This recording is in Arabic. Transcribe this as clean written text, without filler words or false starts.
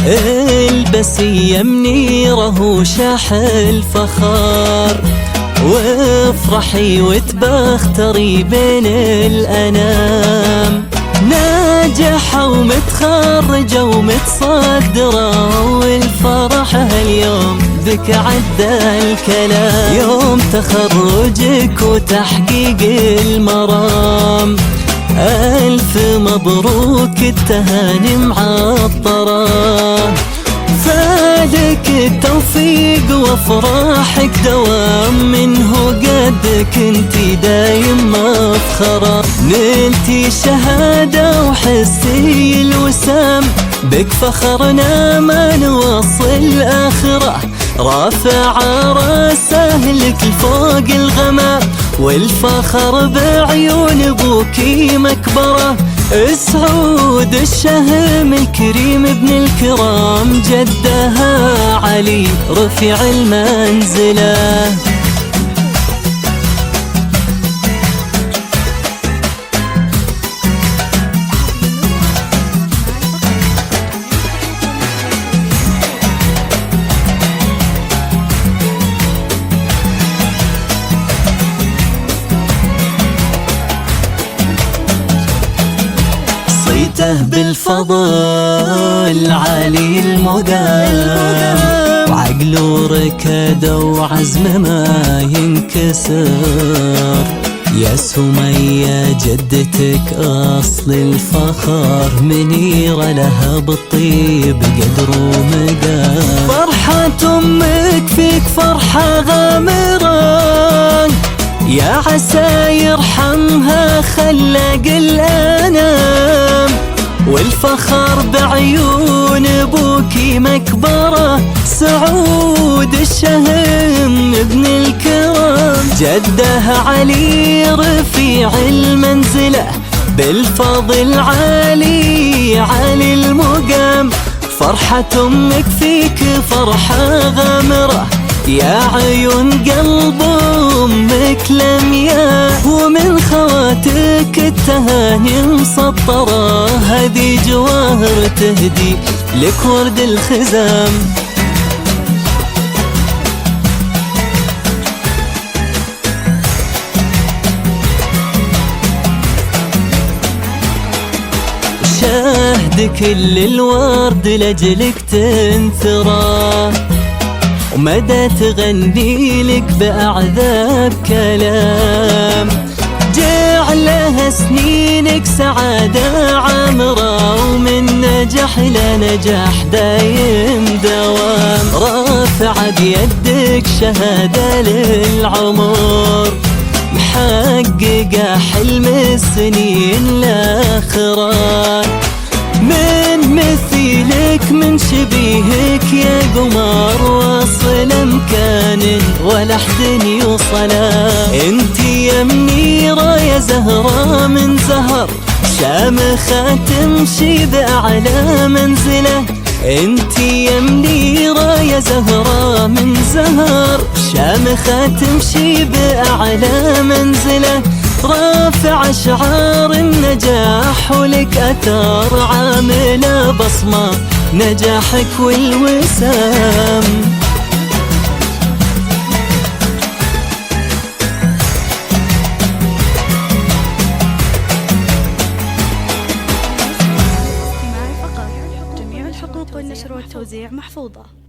البسية منيرة وشاح الفخار، وافرحي وتبختري بين الأنام. ناجحة ومتخرجة ومتصدرة، والفرح هاليوم بك عدى الكلام. يوم تخرجك وتحقيق المرام، ألف مبروك التهاني معطرة. فالك التوفيق وافراحك دوام، منه قدك انتي دايم مفخرة. نلتي شهادة وحسي الوسام، بك فخرنا ما نوصل آخره. رافع راسه لك لفوق الغمام، والفخر بعيون ابوكي مكبره. سعود الشهم الكريم ابن الكرام، جدها علي رفيع المنزله. صيته بالفضل علي المقام، وعقله ركده وعزمه ما ينكسر. يا سمية جدتك أصل الفخر، منيرة لها بالطيب قدر ومقام. فرحة أمك فيك فرحة غامرة، يا عسى يرحمها خلق الأنام. والفخر بعيون ابوكي مكبره، سعود الشهم ابن الكرام. جده علي رفيع المنزله، بالفضل عالي علي المقام. فرحة امك فيك فرحة غامره، يا عيون قلب امك لمياء. ومن خواتك التهاني مسطره، هذي جواهر تهدي لك ورد الخزام. شاهد كل الورد لجلك تنثره، ومدى تغني لك بأعذاب كلام. جعلها سنينك سعادة عامرة، ومن نجاح لنجاح دايم دوام. رافعة بيدك شهادة للعمر، محققة حلم السنين الآخرة. من مثيلك من شبيهك يا قمر، واصل مكان ولا حد يوصله. انتي يا منيرة يا زهرة من زهر، شامخة تمشي بأعلى منزله. انتي يا منيرة يا زهرة من زهر، شامخة تمشي بأعلى منزله. رافع شعار النجاح ولك أثر، عاملة بصمة نجاحك والوسام. فقط جميع الحقوق والنشر والتوزيع محفوظة.